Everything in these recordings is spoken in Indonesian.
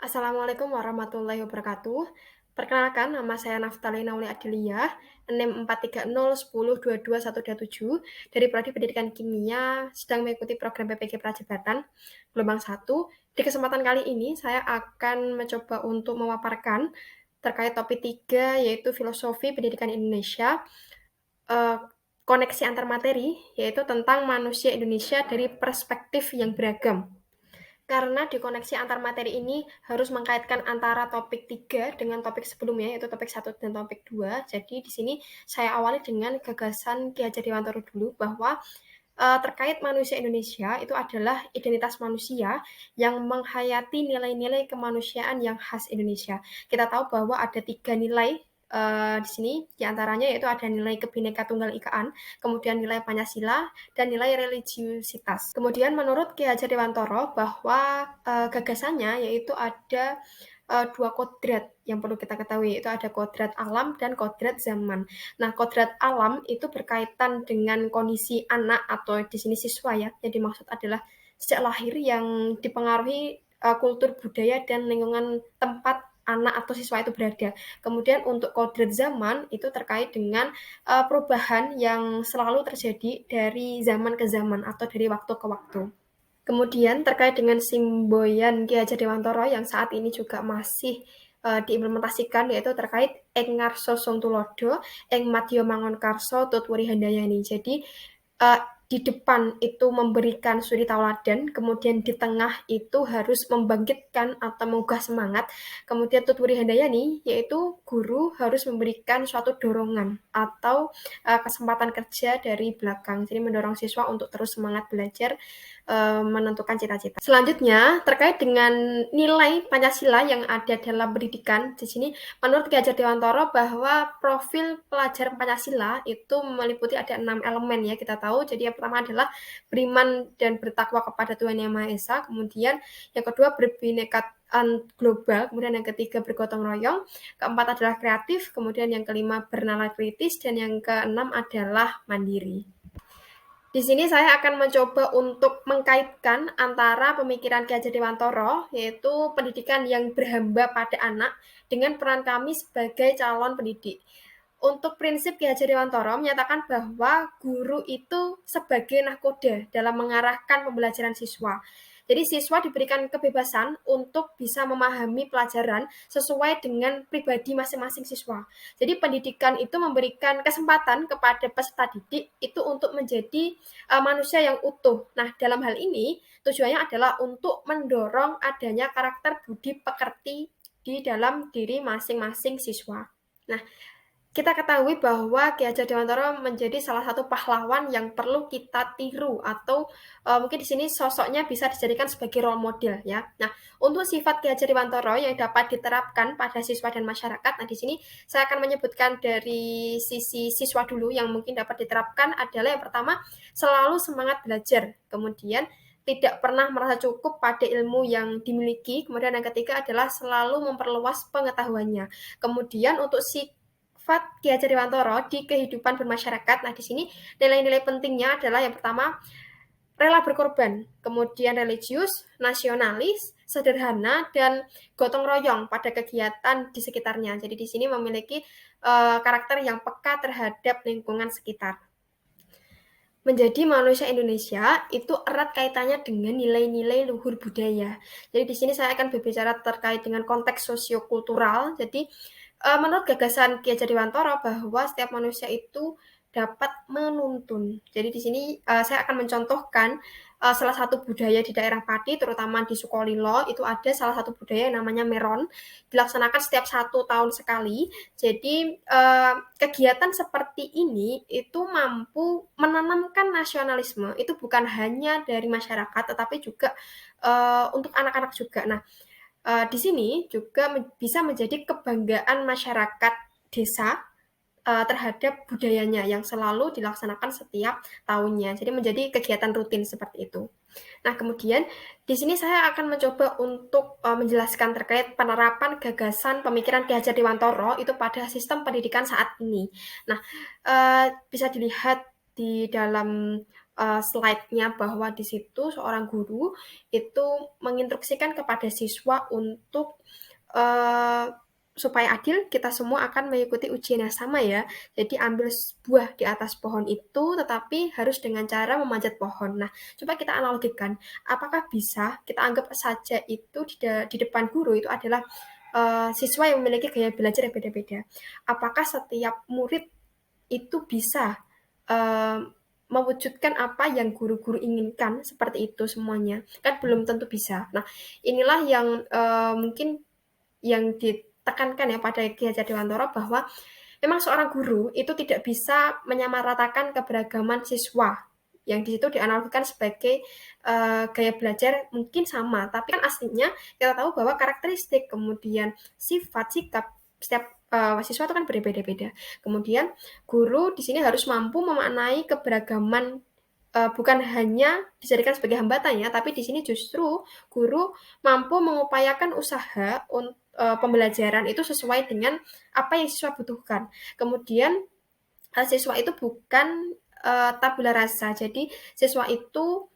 Assalamualaikum warahmatullahi wabarakatuh. Perkenalkan, nama saya Naftali Nauli Adelia, NIM 43010222127, dari Prodi Pendidikan Kimia, sedang mengikuti program PPG Prajabatan, gelombang 1. Di kesempatan kali ini, saya akan mencoba untuk memaparkan terkait topik 3, yaitu Filosofi Pendidikan Indonesia, eh, koneksi antar materi, yaitu tentang manusia Indonesia dari perspektif yang beragam. Karena di koneksi antar materi ini harus mengkaitkan antara topik 3 dengan topik sebelumnya, yaitu topik 1 dan topik 2. Jadi di sini saya awali dengan gagasan Ki Hajar Dewantara dulu bahwa terkait manusia Indonesia itu adalah identitas manusia yang menghayati nilai-nilai kemanusiaan yang khas Indonesia. Kita tahu bahwa ada 3 nilai di sini, diantaranya yaitu ada nilai Kebhinneka Tunggal Ikaan, kemudian nilai Pancasila, dan nilai religiusitas. Kemudian menurut Ki Hajar Dewantara bahwa gagasannya yaitu ada dua kodrat yang perlu kita ketahui, yaitu ada kodrat alam dan kodrat zaman. Nah, kodrat alam itu berkaitan dengan kondisi anak atau di sini siswa ya, yang dimaksud adalah sejak lahir yang dipengaruhi kultur budaya dan lingkungan tempat anak atau siswa itu berada. Kemudian untuk kodrat zaman itu terkait dengan perubahan yang selalu terjadi dari zaman ke zaman atau dari waktu ke waktu. Kemudian terkait dengan semboyan Ki Hajar Dewantara yang saat ini juga masih diimplementasikan, yaitu terkait ing ngarsa sung tulodo, ing madya mangun karsa tutwuri handayani. Jadi uh, di depan itu memberikan suri tauladan, kemudian di tengah itu harus membangkitkan atau menggugah semangat, kemudian tutwuri handayani yaitu guru harus memberikan suatu dorongan atau kesempatan kerja dari belakang, jadi mendorong siswa untuk terus semangat belajar, menentukan cita-cita. Selanjutnya terkait dengan nilai Pancasila yang ada dalam pendidikan, di sini menurut Ki Hajar Dewantara bahwa profil pelajar Pancasila itu meliputi ada 6 elemen ya kita tahu. Jadi yang pertama adalah beriman dan bertakwa kepada Tuhan Yang Maha Esa, kemudian yang kedua berbhinnekataan global, kemudian yang ketiga bergotong royong, keempat adalah kreatif, kemudian yang kelima bernalar kritis, dan yang keenam adalah mandiri. Di sini saya akan mencoba untuk mengkaitkan antara pemikiran Ki Hajar Dewantara, yaitu pendidikan yang berhamba pada anak, dengan peran kami sebagai calon pendidik. Untuk prinsip Ki Hajar Dewantara menyatakan bahwa guru itu sebagai nahkoda dalam mengarahkan pembelajaran siswa. Jadi siswa diberikan kebebasan untuk bisa memahami pelajaran sesuai dengan pribadi masing-masing siswa. Jadi pendidikan itu memberikan kesempatan kepada peserta didik itu untuk menjadi manusia yang utuh. Nah, dalam hal ini tujuannya adalah untuk mendorong adanya karakter budi pekerti di dalam diri masing-masing siswa. Nah, kita ketahui bahwa Ki Hajar Dewantara menjadi salah satu pahlawan yang perlu kita tiru atau mungkin di sini sosoknya bisa dijadikan sebagai role model ya. Nah, untuk sifat Ki Hajar Dewantara yang dapat diterapkan pada siswa dan masyarakat, nah di sini saya akan menyebutkan dari sisi siswa dulu yang mungkin dapat diterapkan adalah yang pertama selalu semangat belajar, kemudian tidak pernah merasa cukup pada ilmu yang dimiliki, kemudian yang ketiga adalah selalu memperluas pengetahuannya. Kemudian untuk sifat Ki Hajar Dewantara di kehidupan bermasyarakat. Nah, di sini nilai-nilai pentingnya adalah yang pertama rela berkorban, kemudian religius, nasionalis, sederhana, dan gotong royong pada kegiatan di sekitarnya. Jadi di sini memiliki karakter yang peka terhadap lingkungan sekitar. Menjadi manusia Indonesia itu erat kaitannya dengan nilai-nilai luhur budaya. Jadi di sini saya akan berbicara terkait dengan konteks sosiokultural. Jadi menurut gagasan Ki Hajar Dewantara bahwa setiap manusia itu dapat menuntun. Jadi di sini saya akan mencontohkan salah satu budaya di daerah Pati, terutama di Sukolilo, itu ada salah satu budaya yang namanya Meron, dilaksanakan setiap 1 tahun sekali. Jadi kegiatan seperti ini itu mampu menanamkan nasionalisme. Itu bukan hanya dari masyarakat, tetapi juga untuk anak-anak juga. Nah, di sini juga bisa menjadi kebanggaan masyarakat desa terhadap budayanya yang selalu dilaksanakan setiap tahunnya. Jadi menjadi kegiatan rutin seperti itu. Nah, kemudian di sini saya akan mencoba untuk menjelaskan terkait penerapan gagasan pemikiran Ki Hajar Dewantara itu pada sistem pendidikan saat ini. Nah, bisa dilihat di dalam slide-nya bahwa di situ seorang guru itu menginstruksikan kepada siswa untuk, eee, supaya adil kita semua akan mengikuti ujian yang sama ya. Jadi ambil buah di atas pohon itu, tetapi harus dengan cara memanjat pohon. Nah, coba kita analogikan, apakah bisa kita anggap saja itu di depan guru itu adalah, siswa yang memiliki gaya belajar yang beda-beda. Apakah setiap murid itu bisa, mewujudkan apa yang guru-guru inginkan, seperti itu semuanya? Kan belum tentu bisa. Nah, inilah yang, mungkin yang ditekankan ya pada Ki Hajar Dewantara bahwa memang seorang guru itu tidak bisa menyamaratakan keberagaman siswa, yang di situ dianalogikan sebagai, gaya belajar mungkin sama, tapi kan aslinya kita tahu bahwa karakteristik, kemudian sifat, sikap setiap, siswa itu kan berbeda-beda. Kemudian guru di sini harus mampu memaknai keberagaman, bukan hanya dijadikan sebagai hambatan ya, tapi di sini justru guru mampu mengupayakan usaha pembelajaran itu sesuai dengan apa yang siswa butuhkan. Kemudian siswa itu bukan, tabula rasa. Jadi siswa itu,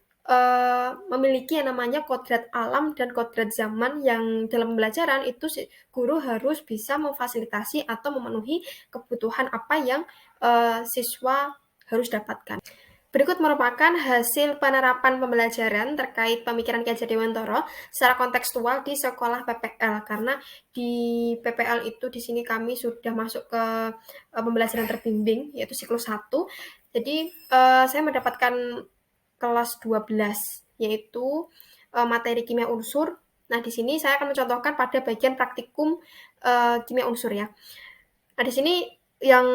memiliki yang namanya kodrat alam dan kodrat zaman yang dalam pembelajaran itu guru harus bisa memfasilitasi atau memenuhi kebutuhan apa yang, siswa harus dapatkan. Berikut merupakan hasil penerapan pembelajaran terkait pemikiran Ki Hajar Dewantara secara kontekstual di sekolah PPL, karena di PPL itu di sini kami sudah masuk ke, pembelajaran terbimbing, yaitu siklus 1. Jadi, saya mendapatkan kelas 12, yaitu, materi kimia unsur. Nah, di sini saya akan mencontohkan pada bagian praktikum, kimia unsur ya. Nah, di sini yang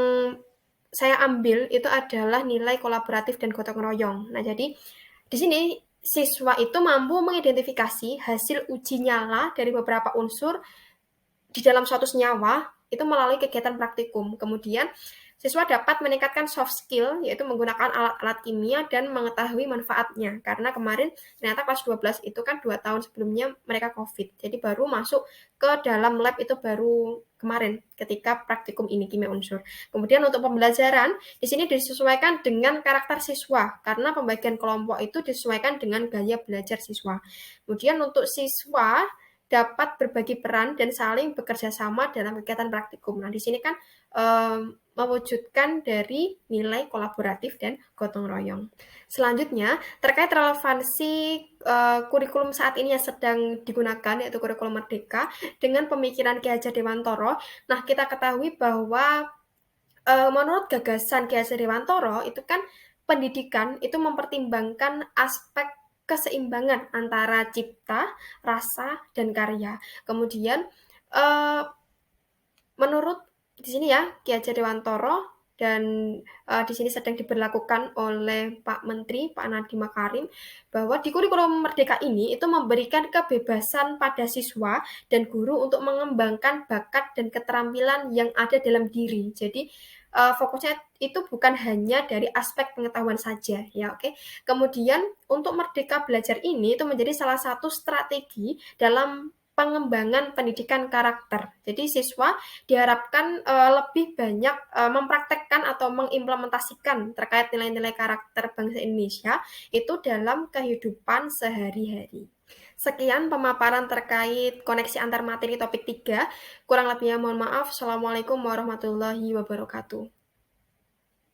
saya ambil itu adalah nilai kolaboratif dan gotong royong. Nah, jadi di sini siswa itu mampu mengidentifikasi hasil uji nyala dari beberapa unsur di dalam suatu senyawa itu melalui kegiatan praktikum. Kemudian siswa dapat meningkatkan soft skill, yaitu menggunakan alat-alat kimia dan mengetahui manfaatnya. Karena kemarin ternyata kelas 12 itu kan 2 tahun sebelumnya mereka COVID. Jadi baru masuk ke dalam lab itu baru kemarin ketika praktikum ini kimia unsur. Kemudian untuk pembelajaran di sini disesuaikan dengan karakter siswa karena pembagian kelompok itu disesuaikan dengan gaya belajar siswa. Kemudian untuk siswa dapat berbagi peran dan saling bekerja sama dalam kegiatan praktikum. Nah, di sini kan mewujudkan dari nilai kolaboratif dan gotong royong. Selanjutnya, terkait relevansi kurikulum saat ini yang sedang digunakan, yaitu kurikulum Merdeka, dengan pemikiran Ki Hajar Dewantara. Nah, kita ketahui bahwa menurut gagasan Ki Hajar Dewantara itu kan pendidikan itu mempertimbangkan aspek keseimbangan antara cipta, rasa, dan karya. Kemudian, menurut di sini ya, Ki Hajar Dewantara dan, di sini sedang diberlakukan oleh Pak Menteri, Pak Nadiem Makarim, bahwa di kurikulum Merdeka ini itu memberikan kebebasan pada siswa dan guru untuk mengembangkan bakat dan keterampilan yang ada dalam diri. Jadi, fokusnya itu bukan hanya dari aspek pengetahuan saja ya, oke. Kemudian untuk Merdeka Belajar ini itu menjadi salah satu strategi dalam pengembangan pendidikan karakter. Jadi siswa diharapkan, lebih banyak, mempraktekkan atau mengimplementasikan terkait nilai-nilai karakter bangsa Indonesia itu dalam kehidupan sehari-hari. Sekian pemaparan terkait koneksi antar materi topik 3. Kurang lebihnya mohon maaf. Assalamualaikum warahmatullahi wabarakatuh.